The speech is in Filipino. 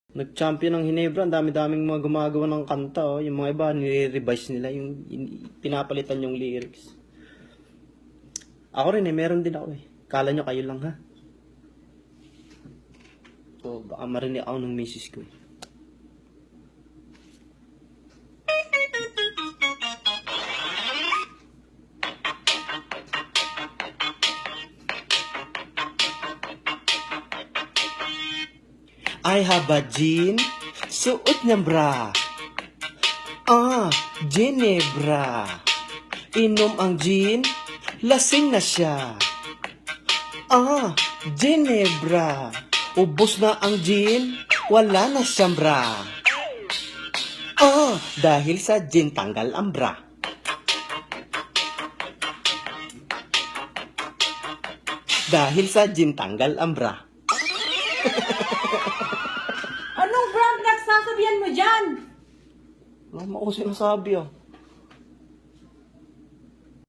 Nag-champion ng Hinebra, ang dami-daming mga gumagawa ng kanta, oh. Yung mga iba, nire-revise nila, yung pinapalitan yung lyrics. Ako rin meron din ako eh. Kala nyo kayo lang ha. So, baka marinig ako ng misis ko eh. I have a jean, suot niyang bra. Ginebra. Inom ang gin, lasing na siya. Ginebra. Ubos na ang gin, wala na siyang bra. Dahil sa gin tanggal ang bra. Dahil sa gin tanggal ang bra. Anong brand nagsasabihan mo dyan? Wala mo ako sinasabi ah.